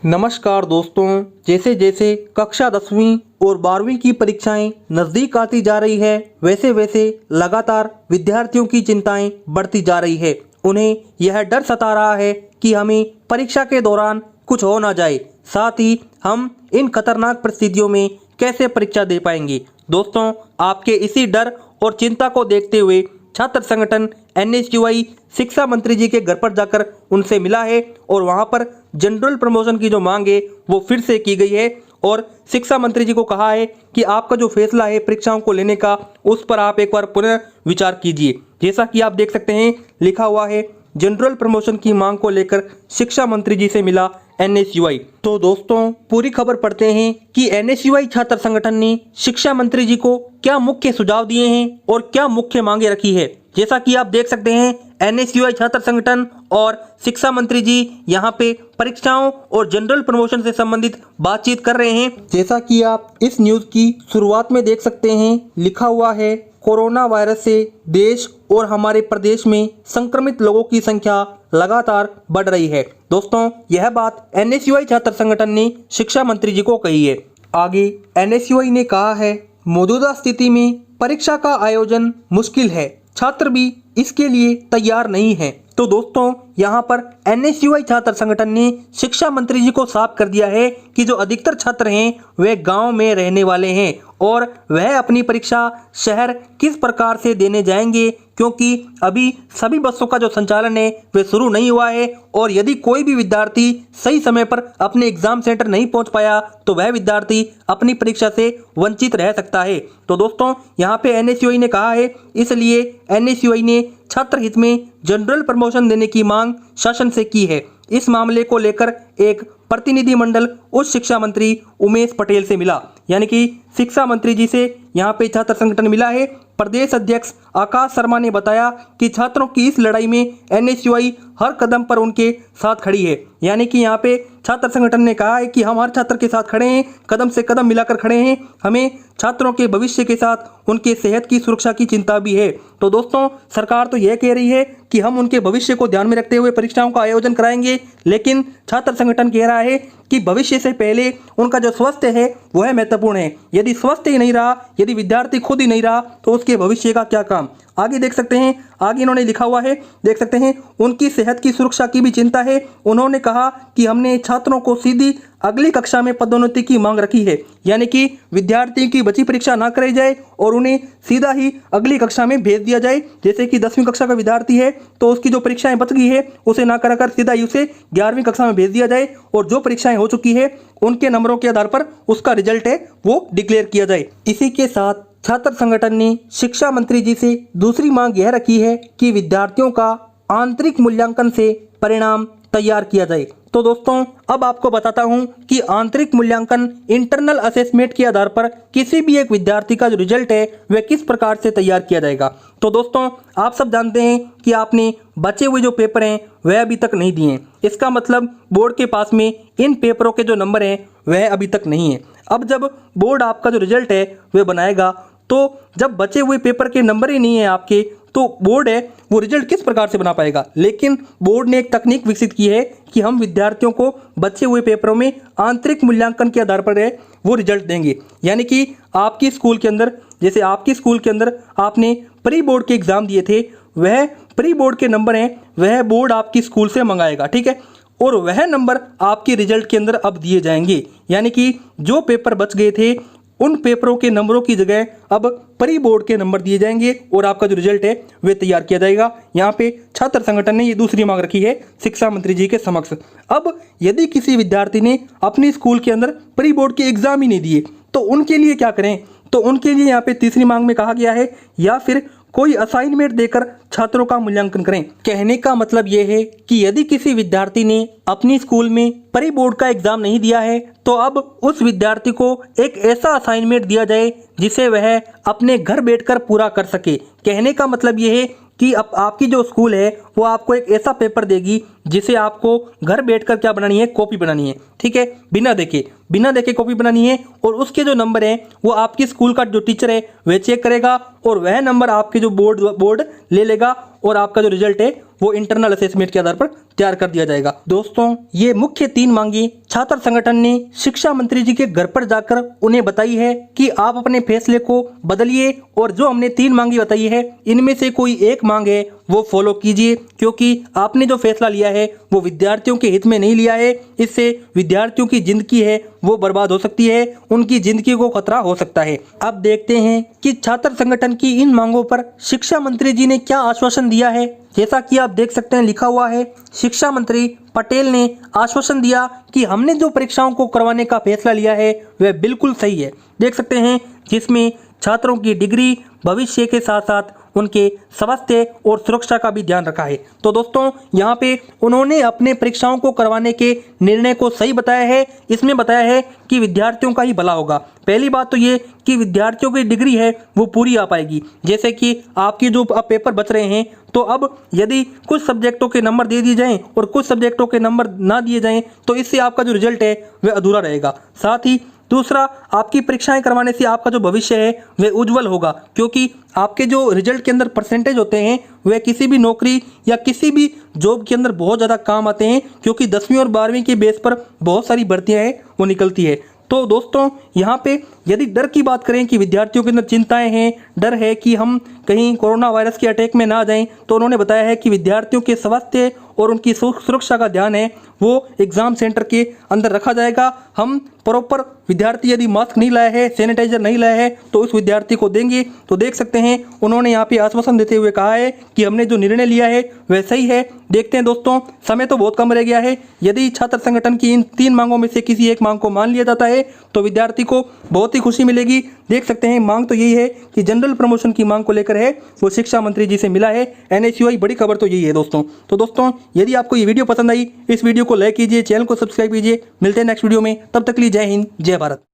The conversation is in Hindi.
नमस्कार दोस्तों, जैसे जैसे कक्षा 10वीं और 12वीं की परीक्षाएं नज़दीक आती जा रही है, वैसे वैसे लगातार विद्यार्थियों की चिंताएं बढ़ती जा रही है। उन्हें यह डर सता रहा है कि हमें परीक्षा के दौरान कुछ हो ना जाए, साथ ही हम इन खतरनाक परिस्थितियों में कैसे परीक्षा दे पाएंगे। दोस्तों, आपके इसी डर और चिंता को देखते हुए छात्र संगठन एनएसयूआई शिक्षा मंत्री जी के घर पर जाकर उनसे मिला है और वहां पर जनरल प्रमोशन की जो मांग है वो फिर से की गई है और शिक्षा मंत्री जी को कहा है कि आपका जो फैसला है परीक्षाओं को लेने का, उस पर आप एक बार पुनः विचार कीजिए। जैसा कि आप देख सकते हैं, लिखा हुआ है जनरल प्रमोशन की मांग को लेकर शिक्षा मंत्री जी से मिला एनएसयूआई। तो दोस्तों, पूरी खबर पढ़ते हैं कि एनएसयूआई छात्र संगठन ने शिक्षा मंत्री जी को क्या मुख्य सुझाव दिए हैं और क्या मुख्य मांगे रखी है। जैसा कि आप देख सकते हैं, एनएसयूआई छात्र संगठन और शिक्षा मंत्री जी यहाँ पे परीक्षाओं और जनरल प्रमोशन से संबंधित बातचीत कर रहे हैं। जैसा कि आप इस न्यूज की शुरुआत में देख सकते हैं, लिखा हुआ है कोरोना वायरस से देश और हमारे प्रदेश में संक्रमित लोगों की संख्या लगातार बढ़ रही है। दोस्तों, यह बात एनएसयूआई छात्र संगठन ने शिक्षा मंत्री जी को कही है। आगे एनएसयूआई ने कहा है, मौजूदा स्थिति में परीक्षा का आयोजन मुश्किल है, छात्र भी इसके लिए तैयार नहीं है। तो दोस्तों, यहाँ पर एनएसयूआई छात्र संगठन ने शिक्षा मंत्री जी को साफ कर दिया है कि जो अधिकतर छात्र हैं वे गांव में रहने वाले हैं और वह अपनी परीक्षा शहर किस प्रकार से देने जाएंगे, क्योंकि अभी सभी बसों का जो संचालन है वह शुरू नहीं हुआ है और यदि कोई भी विद्यार्थी सही समय पर अपने एग्जाम सेंटर नहीं पहुंच पाया तो वह विद्यार्थी अपनी परीक्षा से वंचित रह सकता है। तो दोस्तों, यहाँ पे एनएसयूआई ने कहा है, इसलिए एनएसयूआई ने छात्र हित में जनरल प्रमोशन देने की मांग शासन से की है। इस मामले को लेकर एक प्रतिनिधिमंडल उच्च शिक्षा मंत्री उमेश पटेल से मिला, यानी कि शिक्षा मंत्री जी से यहाँ पे छात्र संगठन मिला है। प्रदेश अध्यक्ष आकाश शर्मा ने बताया कि छात्रों की इस लड़ाई में एनएसयूआई हर कदम पर उनके साथ खड़ी है। यानी कि यहाँ पे छात्र संगठन ने कहा है कि हम हर छात्र के साथ खड़े हैं, कदम से कदम मिलाकर खड़े हैं। हमें छात्रों के भविष्य के साथ उनके सेहत की सुरक्षा की चिंता भी है। तो दोस्तों, सरकार तो यह कह रही है कि हम उनके भविष्य को ध्यान में रखते हुए परीक्षाओं का आयोजन कराएंगे, लेकिन छात्र संगठन कह रहा है कि भविष्य से पहले उनका जो स्वास्थ्य है वह महत्वपूर्ण है। यदि स्वास्थ्य ही नहीं रहा, यदि विद्यार्थी खुद ही नहीं रहा, तो उसके भविष्य का क्या काम। आगे देख सकते हैं, आगे इन्होंने लिखा हुआ है, देख सकते हैं, उनकी सेहत की सुरक्षा की भी चिंता है। उन्होंने कहा कि हमने छात्रों को सीधी अगली कक्षा में पदोन्नति की मांग रखी है, यानी कि विद्यार्थियों की बची परीक्षा ना कराई जाए और उन्हें सीधा ही अगली कक्षा में भेज दिया जाए। जैसे कि 10वीं कक्षा का विद्यार्थी है तो उसकी जो परीक्षाएं बच गई है उसे ना कराकर सीधा ही उसे 11वीं कक्षा में भेज दिया जाए और जो परीक्षाएं हो चुकी है उनके नंबरों के आधार पर उसका रिजल्ट है वो डिक्लेयर किया जाए। इसी के साथ छात्र संगठन ने शिक्षा मंत्री जी से दूसरी मांग यह रखी है कि विद्यार्थियों का आंतरिक मूल्यांकन से परिणाम तैयार किया जाए। तो दोस्तों, अब आपको बताता हूं कि आंतरिक मूल्यांकन इंटरनल असेसमेंट के आधार पर किसी भी एक विद्यार्थी का जो रिजल्ट है वह किस प्रकार से तैयार किया जाएगा। तो दोस्तों, आप सब जानते हैं कि आपने बचे हुए जो पेपर हैं वह अभी तक नहीं दिए हैं। इसका मतलब बोर्ड के पास में इन पेपरों के जो नंबर हैं वह अभी तक नहीं है। अब जब बोर्ड आपका जो रिजल्ट है वह बनाएगा, तो जब बचे हुए पेपर के नंबर ही नहीं है आपके, तो बोर्ड है वो रिजल्ट किस प्रकार से बना पाएगा। लेकिन बोर्ड ने एक तकनीक विकसित की है कि हम विद्यार्थियों को बचे हुए पेपरों में आंतरिक मूल्यांकन के आधार पर है वो रिजल्ट देंगे। यानी कि आपकी स्कूल के अंदर, जैसे आपकी स्कूल के अंदर आपने प्री बोर्ड के एग्जाम दिए थे, वह प्री बोर्ड के नंबर हैं वह बोर्ड आपकी स्कूल से मंगाएगा, ठीक है, और वह नंबर आपके रिजल्ट के अंदर अब दिए जाएंगे। यानी कि जो पेपर बच गए थे उन पेपरों के नंबरों की जगह अब प्री बोर्ड के नंबर दिए जाएंगे और आपका जो रिजल्ट है वह तैयार किया जाएगा। यहाँ पे छात्र संगठन ने ये दूसरी मांग रखी है शिक्षा मंत्री जी के समक्ष। अब यदि किसी विद्यार्थी ने अपने स्कूल के अंदर प्री बोर्ड के एग्जाम ही नहीं दिए तो उनके लिए क्या करें। तो उनके लिए यहाँ पे तीसरी मांग में कहा गया है या फिर कोई असाइनमेंट देकर छात्रों का मूल्यांकन करें। कहने का मतलब यह है कि यदि किसी विद्यार्थी ने अपनी स्कूल में प्री बोर्ड का एग्जाम नहीं दिया है तो अब उस विद्यार्थी को एक ऐसा असाइनमेंट दिया जाए जिसे वह अपने घर बैठकर पूरा कर सके। कहने का मतलब यह है कि अब आपकी जो स्कूल है वो आपको एक ऐसा पेपर देगी जिसे आपको घर बैठकर क्या बनानी है, कॉपी बनानी है, ठीक है, बिना देखे कॉपी बनानी है और उसके जो नंबर हैं वो आपकी स्कूल का जो टीचर है वह चेक करेगा और वह नंबर आपके जो बोर्ड ले लेगा और आपका जो रिजल्ट है वो इंटरनल असेसमेंट के आधार पर तैयार कर दिया जाएगा। दोस्तों, ये मुख्य 3 मांगे छात्र संगठन ने शिक्षा मंत्री जी के घर पर जाकर उन्हें बताई है कि आप अपने फैसले को बदलिए और जो हमने 3 मांगी बताई है इनमें से कोई एक मांग है वो फॉलो कीजिए, क्योंकि आपने जो फैसला लिया है वो विद्यार्थियों के हित में नहीं लिया है। इससे विद्यार्थियों की जिंदगी है वो बर्बाद हो सकती है, उनकी जिंदगी को खतरा हो सकता है। अब देखते हैं कि छात्र संगठन की इन मांगों पर शिक्षा मंत्री जी ने क्या आश्वासन दिया है। जैसा कि आप देख सकते हैं लिखा हुआ है, शिक्षा मंत्री पटेल ने आश्वासन दिया कि हमने जो परीक्षाओं को करवाने का फैसला लिया है वह बिल्कुल सही है। देख सकते हैं जिसमें छात्रों की डिग्री, भविष्य के साथ साथ उनके स्वास्थ्य और सुरक्षा का भी ध्यान रखा है। तो दोस्तों, यहाँ पे उन्होंने अपने परीक्षाओं को करवाने के निर्णय को सही बताया है। इसमें बताया है कि विद्यार्थियों का ही भला होगा। पहली बात तो ये कि विद्यार्थियों की डिग्री है वो पूरी आ पाएगी। जैसे कि आपकी जो अब पेपर बच रहे हैं, तो अब यदि कुछ सब्जेक्टों के नंबर दे दिए जाएं और कुछ सब्जेक्टों के नंबर ना दिए जाएं तो इससे आपका जो रिजल्ट है वह अधूरा रहेगा। साथ ही दूसरा, आपकी परीक्षाएं करवाने से आपका जो भविष्य है वह उज्जवल होगा, क्योंकि आपके जो रिजल्ट के अंदर परसेंटेज होते हैं वह किसी भी नौकरी या किसी भी जॉब के अंदर बहुत ज़्यादा काम आते हैं, क्योंकि 10वीं और 12वीं के बेस पर बहुत सारी भर्तियां हैं वो निकलती है। तो दोस्तों, यहाँ पे यदि डर की बात करें कि विद्यार्थियों के अंदर चिंताएं हैं, डर है कि हम कहीं कोरोना वायरस के अटैक में ना जाएं, तो उन्होंने बताया है कि विद्यार्थियों के स्वास्थ्य और उनकी सुरक्षा का ध्यान है वो एग्ज़ाम सेंटर के अंदर रखा जाएगा। हम प्रॉपर विद्यार्थी यदि मास्क नहीं लाया है, सैनिटाइजर नहीं लाया है तो उस विद्यार्थी को देंगे। तो देख सकते हैं उन्होंने यहाँ पे आश्वासन देते हुए कहा है कि हमने जो निर्णय लिया है वह सही है। देखते हैं दोस्तों, समय तो बहुत कम रह गया है। यदि छात्र संगठन की इन 3 मांगों में से किसी एक मांग को मान लिया जाता है तो विद्यार्थी को बहुत ही खुशी मिलेगी। देख सकते हैं मांग तो यही है कि जनरल प्रमोशन की मांग को लेकर है वो शिक्षा मंत्री जी से मिला है NSUI। बड़ी खबर तो यही है दोस्तों। तो दोस्तों, यदि आपको ये वीडियो पसंद आई, इस वीडियो को लाइक कीजिए, चैनल को सब्सक्राइब कीजिए। मिलते हैं नेक्स्ट वीडियो में, तब तक के लिए जय हिंद, जय भारत।